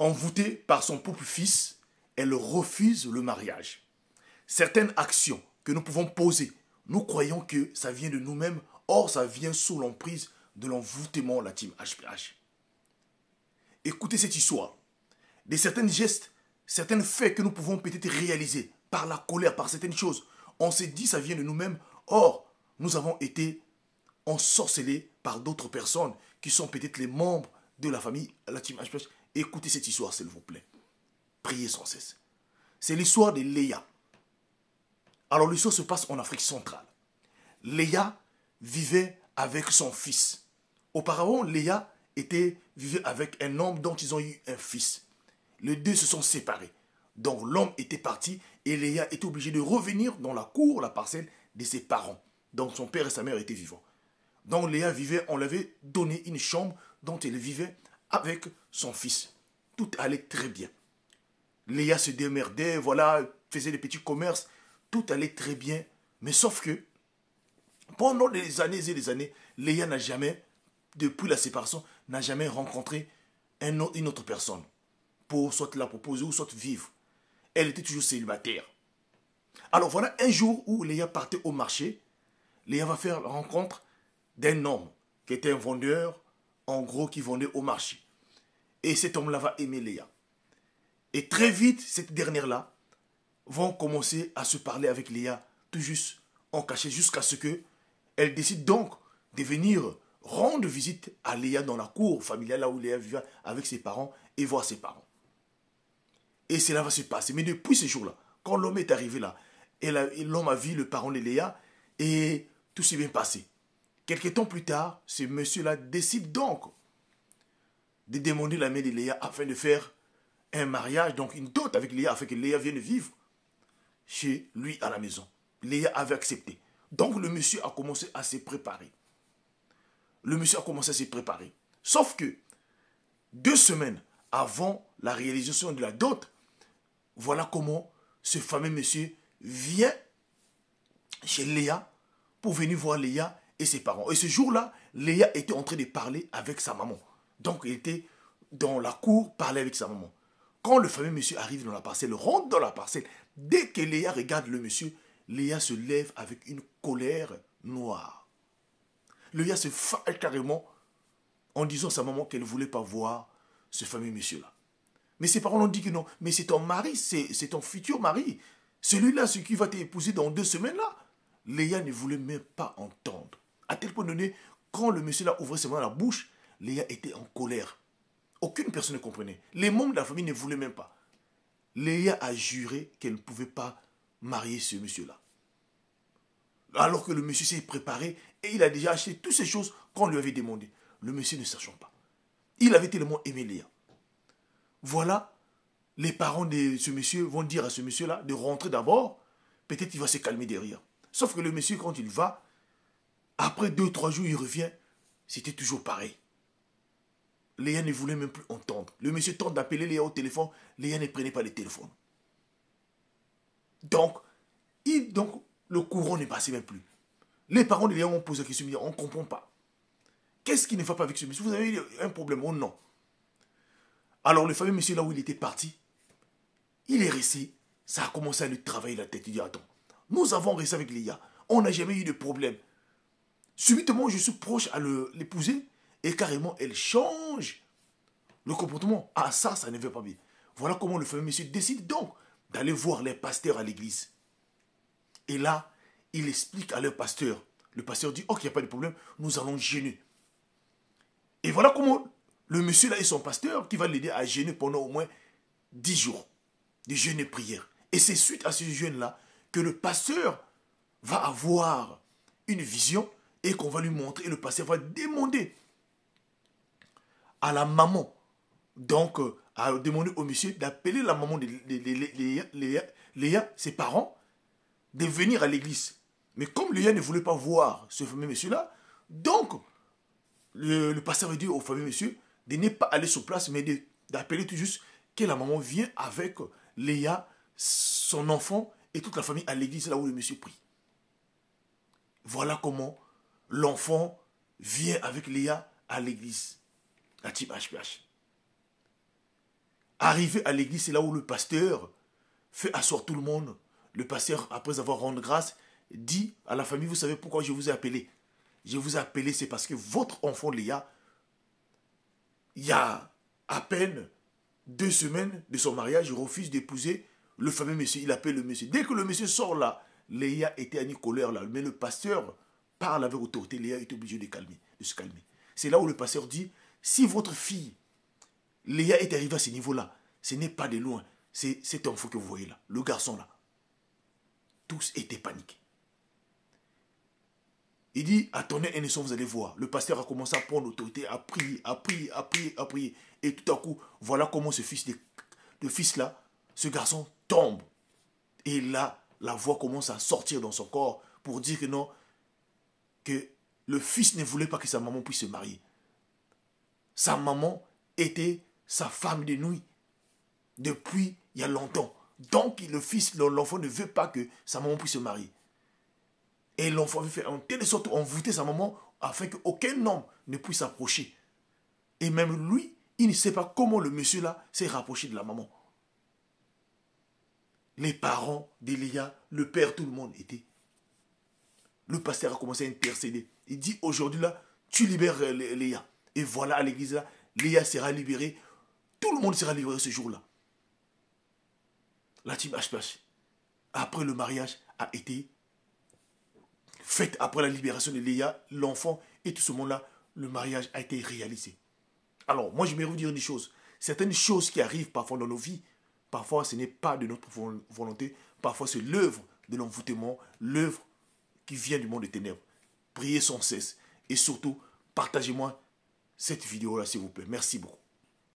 envoûtée par son propre fils, elle refuse le mariage. Certaines actions que nous pouvons poser, nous croyons que ça vient de nous-mêmes, or ça vient sous l'emprise de l'envoûtement, la team HPH. Écoutez cette histoire. De certains gestes, certains faits que nous pouvons peut-être réaliser par la colère, par certaines choses. On s'est dit ça vient de nous-mêmes, or nous avons été ensorcelés par d'autres personnes qui sont peut-être les membres de la famille, la team HPH. Écoutez cette histoire s'il vous plaît. Priez sans cesse. C'est l'histoire de Léa. Alors l'histoire se passe en Afrique centrale. Léa vivait avec son fils. Auparavant, Léa vivait avec un homme dont ils ont eu un fils. Les deux se sont séparés. Donc l'homme était parti et Léa était obligée de revenir dans la cour, la parcelle de ses parents. Donc son père et sa mère étaient vivants. Donc Léa vivait, on l'avait donné une chambre dont elle vivait avec son fils. Tout allait très bien. Léa se démerdait, voilà, faisait des petits commerces. Tout allait très bien. Mais sauf que, pendant des années et des années, Léa n'a jamais, depuis la séparation, n'a jamais rencontré une autre personne pour soit la proposer ou soit vivre. Elle était toujours célibataire. Alors voilà un jour où Léa partait au marché. Léa va faire la rencontre d'un homme qui était un vendeur, en gros, qui vendait au marché. Et cet homme-là va aimer Léa. Et très vite, cette dernière-là vont commencer à se parler avec Léa, tout juste en cachet, jusqu'à ce qu'elle décide donc de venir rendre visite à Léa dans la cour familiale, là où Léa vivait avec ses parents, et voir ses parents. Et cela va se passer. Mais depuis ce jour-là, quand l'homme est arrivé là, l'homme a vu le parent de Léa, et tout s'est bien passé. Quelque temps plus tard, ce monsieur-là décide donc de demander la main de Léa afin de faire un mariage, donc une dot avec Léa, afin que Léa vienne vivre chez lui à la maison. Léa avait accepté. Donc le monsieur a commencé à se préparer. Le monsieur a commencé à se préparer. Sauf que 2 semaines avant la réalisation de la dot, voilà comment ce fameux monsieur vient chez Léa pour venir voir Léa et ses parents. Et ce jour-là, Léa était en train de parler avec sa maman. Donc il était dans la cour, parler avec sa maman. Quand le fameux monsieur arrive dans la parcelle, rentre dans la parcelle, dès que Léa regarde le monsieur, Léa se lève avec une colère noire. Léa se fâche carrément en disant à sa maman qu'elle ne voulait pas voir ce fameux monsieur-là. Mais ses parents ont dit que non, mais c'est ton mari, c'est ton futur mari. Celui-là, ce qui va t'épouser dans 2 semaines là. Léa ne voulait même pas entendre. À tel point donné, quand le monsieur-là ouvrait seulement la bouche, Léa était en colère. Aucune personne ne comprenait. Les membres de la famille ne voulaient même pas. Léa a juré qu'elle ne pouvait pas marier ce monsieur-là. Alors que le monsieur s'est préparé et il a déjà acheté toutes ces choses qu'on lui avait demandé. Le monsieur ne sachant pas. Il avait tellement aimé Léa. Voilà, les parents de ce monsieur vont dire à ce monsieur-là de rentrer d'abord. Peut-être qu'il va se calmer derrière. Sauf que le monsieur, quand il va, après 2-3 jours, il revient. C'était toujours pareil. Léa ne voulait même plus entendre. Le monsieur tente d'appeler Léa au téléphone. Léa ne prenait pas le téléphone. Donc, le courant ne passait même plus. Les parents de Léa ont posé la question, on ne comprend pas. Qu'est-ce qui ne va pas avec ce monsieur? Vous avez un problème ou non? Alors le fameux monsieur là où il était parti, il est resté. Ça a commencé à lui travailler la tête. Il dit, attends, nous avons resté avec Léa. On n'a jamais eu de problème. Subitement, je suis proche à l'épouser. Et carrément, elle change le comportement. Ah, ça ne va pas bien. Voilà comment le fameux monsieur décide donc d'aller voir les pasteurs à l'église. Et là, il explique à leur pasteur. Le pasteur dit, ok, il n'y a pas de problème, nous allons jeûner. Et voilà comment le monsieur là et son pasteur qui va l'aider à jeûner pendant au moins 10 jours. De jeûne et prière. Et c'est suite à ce jeûne-là que le pasteur va avoir une vision et qu'on va lui montrer. Et le pasteur va demander à la maman, donc à demander au monsieur d'appeler la maman de Léa, ses parents, de venir à l'église. Mais comme Léa ne voulait pas voir ce fameux monsieur-là, donc le pasteur a dit au fameux monsieur de ne pas aller sur place, mais d'appeler tout juste que la maman vient avec Léa, son enfant et toute la famille à l'église là où le monsieur prie. Voilà comment l'enfant vient avec Léa à l'église. La type HPH. Arrivé à l'église, c'est là où le pasteur fait asseoir tout le monde. Le pasteur, après avoir rendu grâce, dit à la famille, vous savez pourquoi je vous ai appelé? Je vous ai appelé, c'est parce que votre enfant Léa, il y a à peine 2 semaines de son mariage, il refuse d'épouser le fameux monsieur. Il appelle le monsieur. Dès que le monsieur sort là, Léa était à une colère là. Mais le pasteur parle avec autorité. Léa est obligée de se calmer. C'est là où le pasteur dit, si votre fille, Léa est arrivée à ce niveau-là, ce n'est pas de loin. C'est cet enfant que vous voyez là, le garçon là. Tous étaient paniqués. Il dit, attendez un instant, vous allez voir. Le pasteur a commencé à prendre l'autorité, à prier, à prier, à prier, à prier. Et tout à coup, voilà comment ce fils-là, ce garçon tombe. Et là, la voix commence à sortir dans son corps pour dire que non, que le fils ne voulait pas que sa maman puisse se marier. Sa maman était sa femme de nuit depuis il y a longtemps. Donc, le fils, l'enfant ne veut pas que sa maman puisse se marier. Et l'enfant veut faire en telle sorte envoûter sa maman afin qu'aucun homme ne puisse s'approcher. Et même lui, il ne sait pas comment le monsieur là s'est rapproché de la maman. Les parents d'Elia, le père, tout le monde était. Le pasteur a commencé à intercéder. Il dit aujourd'hui là, tu libères Léa. Et voilà à l'église là, Léa sera libérée. Tout le monde sera libéré ce jour-là. La team HPH, après le mariage, a été faite après la libération de Léa, l'enfant et tout ce monde-là, le mariage a été réalisé. Alors, moi, je vais vous dire une chose. Certaines choses qui arrivent parfois dans nos vies, parfois, ce n'est pas de notre volonté. Parfois, c'est l'œuvre de l'envoûtement, l'œuvre qui vient du monde des ténèbres. Priez sans cesse. Et surtout, partagez-moi cette vidéo-là, s'il vous plaît. Merci beaucoup.